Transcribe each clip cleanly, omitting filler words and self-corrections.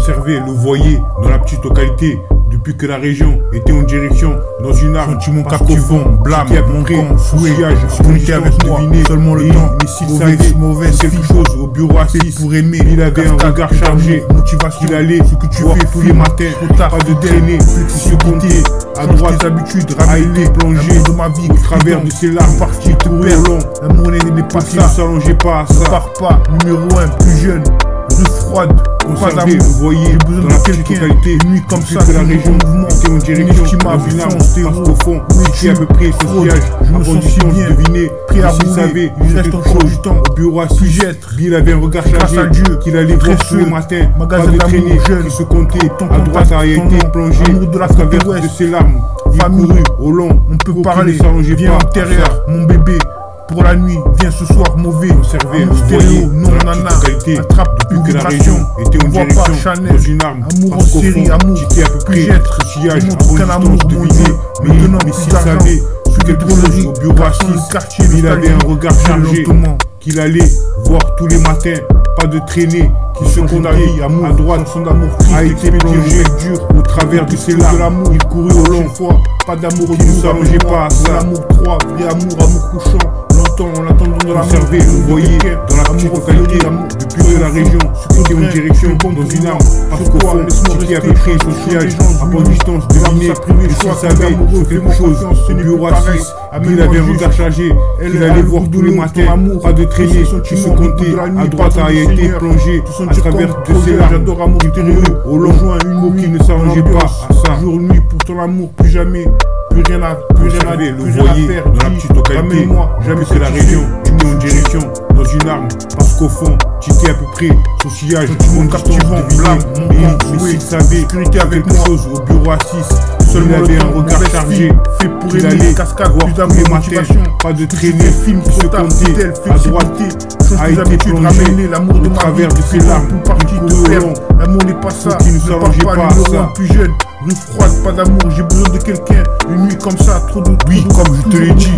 Conserver le voyer dans la petite localité. Depuis que la région était en direction dans une arme, sentiment captivant, blâme, mon souillage, opportunité avec moi, seulement le temps, mais s'il savait mauvaise quelque chose au bureau assis pour aimer, il avait un regard chargé, motivation, il allait ce que tu voir fais tous les matins, pas de traîner, se compter à droite, tes habitudes, a été plongé de ma vie, au travers de ses larmes, parti tout au long, la monnaie n'est pas qui ça, ne s'allongeait pas à ça, part pas, numéro 1, plus jeune, rue froide, conserver, vous voyez, dans la petite localité, nuit comme ça, que la région était en direction dans une arme, parce qu'au fond, tu es à peu près son sillage, à condition de deviner, prêt à s'il rouler, savait, il reste encore du temps, au bureau assis, Bill avait un regard chargé, qu'il allait voir tous les matins, pas de traîner, qui se comptait, à droite a été plongé, à travers de ses larmes, il courut au long, on peut parler, viens à l'intérieur, mon bébé. Pour la nuit, viens ce soir mauvais. Conserver, stéréo, non nana, attrape depuis que la région était en direction dans une arme. Amour en série, amour, qui à peu près ce sillage, qu'un amour de viser. Mais s'il savait ce quelque chose au bureau assis, il avait un regard chargé, qu'il allait voir tous les matins, pas de traîner, qui se comptait à droite, son amour a été plongé dur au travers de ses larmes. Il courut au long, pas d'amour qui ne s'allongeait pas à ça. Amour 3, vrai amour couchant. On l'attend dans la conserver, vous voyez, dans la petite localité, depuis que la région était en direction dans une arme, parce qu'au fond, ce qui a pris son sillage, à bonne distance, deviner, et s'il savait sur quelque chose, au bureau assis, il avait un regard chargé, qu'il allait voir tous les matins, pas de traîner, qui se comptait, à droite a été plongé, à travers de ses larmes, il courut au long, qui ne s'arrangeait pas à ça. Jour, nuit, pour ton amour, plus jamais. Plus rien à le voyer dans la petite localité, jamais que la région était en direction dans une arme, parce qu'au fond, tu étais à peu près son sillage, mon captivant, mais s'il savait quelque chose au bureau assis, seulement il avait un regard chargé, fait pour il allait voir tous les matins, pas de traîner, film qui se comptait à droite, a été plongé l'amour de au travers de ses larmes, partie de perdre, l'amour n'est pas ça, qui ne s'allongeait pas à ça. Plus jeune, rue froide, pas d'amour, j'ai besoin de quelqu'un, une nuit comme ça, trop de oui, comme je te l'ai dit,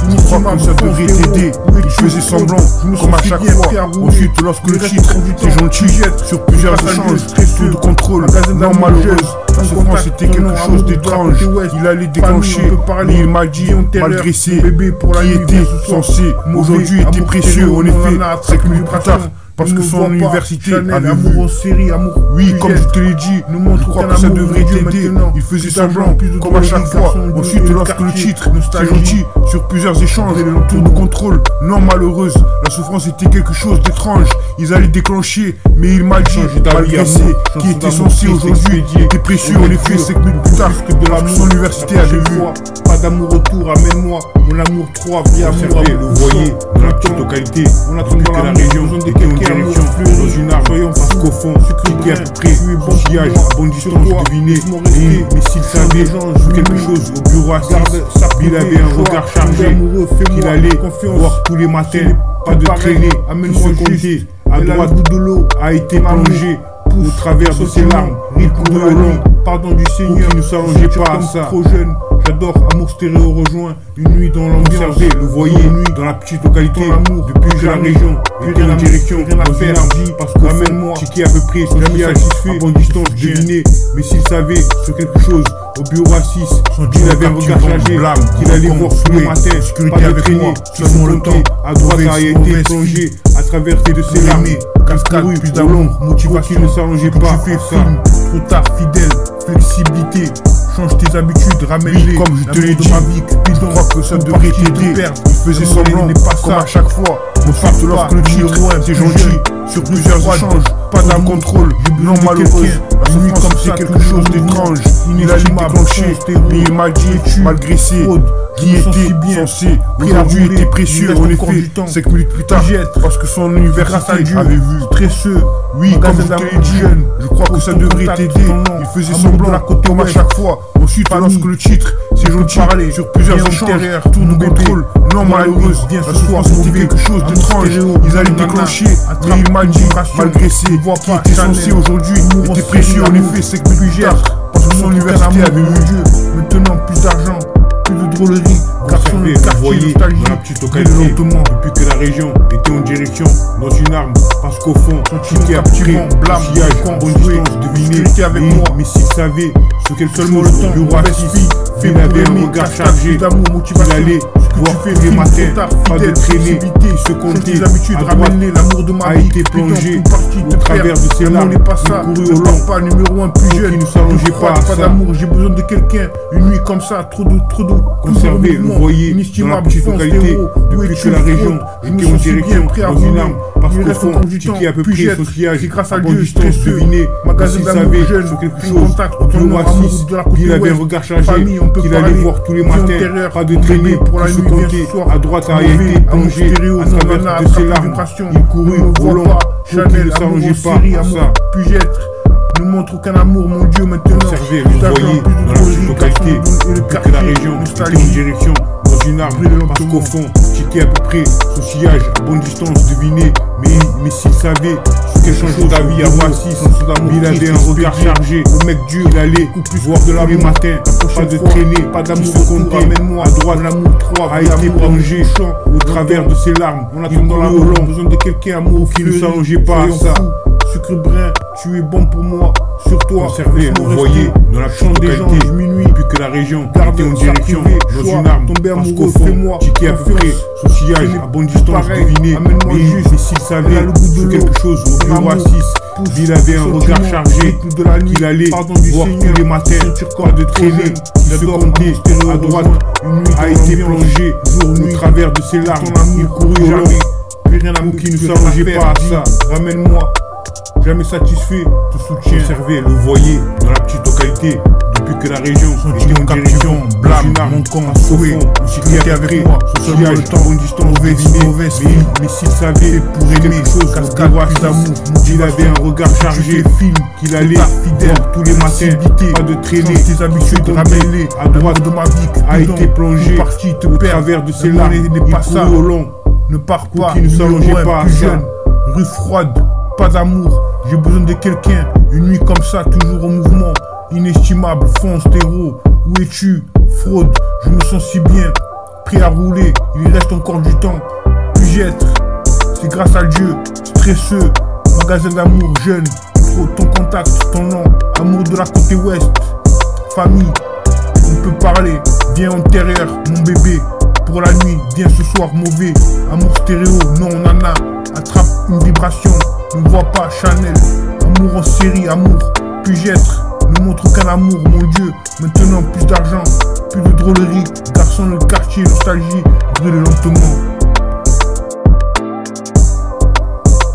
je crois que ça devrait t'aider. Il faisait semblant, comme à chaque fois. Ensuite, lorsque le titre était gentil, sur plusieurs échanges, tout de contrôle, non malheureuse, la souffrance était quelque chose d'étrange. Il allait déclencher, mais il m'a dit, malgré ses qui était censé, aujourd'hui était précieux, en effet, 5 minutes plus tard. Parce que son université avait vu. Amour en série, amour. Oui, comme je te l'ai dit, je crois que ça devrait t'aider. Il faisait semblant, comme à chaque fois. Ensuite, lorsque le titre c'est gentil, sur plusieurs échanges, tour de contrôle, non malheureuse, la souffrance était quelque chose d'étrange. Ils allaient déclencher, mais il m'a dit, malgré ses qui était censé aujourd'hui, était précieux. En effet, 5 minutes plus tard, que son université avait vu. Pas d'amour autour, amène-moi mon amour 3, vie amour. Le voyer dans la petite localité, on attend que la région était en direction dans une arme, parce qu'au fond, qui a pris bon sillage, bonne distance, deviner, mais s'il savait quelque chose au bureau assis, il avait un regard chargé, qu'il allait voir tous les matins, pas de traîner, se compter, à droite de l'eau a été plongé au travers de ses larmes, il courait au long, pardon du Seigneur, qui ne s'allongeait pas à ça. Trop jeune, j'adore Amour Stéréo rejoint une nuit dans l'ambiance, le voyer dans la petite localité, depuis que la région était en direction dans une arme, parce que ramène-moi, qui à peu près son sillage, à bonne distance, deviner, mais s'il savait sur quelque chose, au bureau assis, il avait un regard chargé, qu'il allait voir tous les matins, pas de traîner, seulement le temps, à droite a été plongé, à travers de ses larmes, cascade, plus d'amour, motivation, qui ne s'allongeait pas, tu fais film, trop tard, fidèle, flexibilité, change tes habitudes, ramène-les, comme je te l'ai dit, ma vie, je crois que ça devrait t'aider, il faisait semblant, comme à chaque fois, ensuite lorsque le titre c'est gentil, sur plusieurs échanges, pas d'un contrôle, non malheureuse, la souffrance comme c'est quelque chose d'étrange, il allait déclencher, mais il m'a dit, malgré ses qui était censé, aujourd'hui était précieux, en effet, 5 minutes plus tard, parce que son université avait vu, stresseux, oui, comme je te l'ai dit, je crois que ça devrait t'aider, il faisait semblant, comme à chaque fois, ensuite lorsque le titre c'est gentil, sur plusieurs échanges, tout nous contrôle, non malheureuse, la souffrance était quelque chose d'étrange, ils allaient déclencher, mais il m'a dit, malgré ses qui était censé aujourd'hui, était précieux, en effet, 5 minutes plus tard, parce que son université avait vu Dieu, maintenant plus d'argent, plus de drôlerie, Garçon de Vous quartier, voyez, nostalgie, dans la petite localité, lentement. depuis que la région était en direction, dans une arme, parce qu'au fond, Sentiment captivant, blâme, bonne distance, devinez, avec moi. mais s'il savait ce qu'elle Seulement le temps, bureau assis, il avait un regard chargé, d'amour, il motivation. allait voir tous les matins, pas de traîner, se compter, habitudes, à droite, ramener l'amour de ma a vie, été plongé au travers de ses larmes, n'est pas ça, il courut ne au pars long, pas, numéro un plus pour jeune, qu'il ne s'allongeait pas à pas ça. d'amour, j'ai besoin de quelqu'un, une nuit comme ça, trop d'eau, Conserver le voyer dans la petite localité, depuis que la région était en direction, dans une arme, parce qu'au fond, ticket à peu près, saucillage, grâce à à Dieu, bonne distance, devinez, magasin s'il d'amour savait jeune, sur quelque une chose, contact, bureau assis, de la côte il avait un ouest, regard chargé, famille, on peut qu'il allait parler, voir tous les vie matins, antérieure, pas de mon traîner, bébé, pour la se nuit, viens compter, ce soir, à droite a mauvais, été plongé stéréo, à non, travers nana, toutes ses attrape larmes, vibration, il courut ne me au vois long, pas, pour qu'il ne Chanel, amour s'allongeait en pas série, à amour, ça. puis être, ne montre aucun amour, mon Dieu, maintenant, Conserver plus le d'argent, voyer plus de dans la petite drôlerie, localité, garçon, et le depuis que la quartier, région était en nostalgie. direction, dans une arme, Brûler parce lentement. qu'au fond, ticket à peu près, saucillage, à bonne distance, devinez, mais s'il savait ce qu'elle change ta vie à voix 6, il avait un regard chargé, au mec dur, il allait voir de la les matins, pas de traîner, pas d'amour se compter, à droite, l'amour 3 a été plongé au travers de ses larmes, on attend dans la long, besoin de quelqu'un, amour qui ne s'allongeait pas à ça. Sucre brun, tu es bon pour moi, sur toi, Conserver le voyer dans la chambre des gens, minuit, depuis que la région était en direction, dans une arme, parce qu'au fond, ticket à peu près, saucillage, à bonne distance, devinez, mais s'il savait sur quelque chose, au bureau à 6, il avait un regard chargé, qu'il allait voir tous les matins, pas de traîner, il se comptait, à droite, a été plongé au travers de ses larmes, il courut au long, rien à qui ne s'allongeait pas à ça. Ramène-moi, jamais satisfait, te soutiens. Conserver le voyer dans la petite localité, depuis que la région était en direction, blâme, une arme, manquant, souhait, qui était avec moi, seulement le temps, bonne distance, mauvaise mais s'il savait pour aimer quelque chose, cascade, plus d'amour, il avait un regard chargé, qu'il allait voir tous les matins, pas de traîner, tes habitudes, ramène-les, à droite de ma vie, a été plongé parti, te au perd, travers de ses larmes, il pas ça, courut au long, ne pars pas, qui ne s'allongeait pas à plus ça. jeune, rue froide, pas d'amour, j'ai besoin de quelqu'un, une nuit comme ça, toujours en mouvement, inestimable, fond stéro, où es-tu, fraude, je me sens si bien, prêt à rouler, il reste encore du temps, puis-je être, c'est grâce à Dieu, stresseux, magasin d'amour jeune, trop ton contact, ton nom, amour de la côté ouest, famille, on peut parler, viens antérieur, mon bébé, pour la nuit, viens ce soir, mauvais, amour stéréo, non nana, attrape une vibration, ne vois pas Chanel, amour en série, amour, puis-je être, ne montre aucun amour, mon Dieu, maintenant plus d'argent, plus de drôlerie, garçon le quartier, nostalgie, brûle lentement.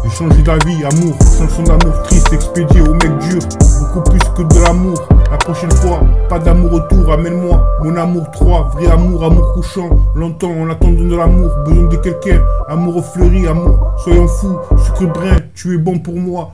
J'ai changé d'avis, amour, chanson d'amour triste, expédié au mec dur, beaucoup plus que de l'amour. La prochaine fois, pas d'amour autour, amène-moi mon amour 3, vrai amour, amour couchant. Longtemps en attendant de l'amour, besoin de quelqu'un, amour fleuri, amour, soyons fous, sucre brun, tu es bon pour moi.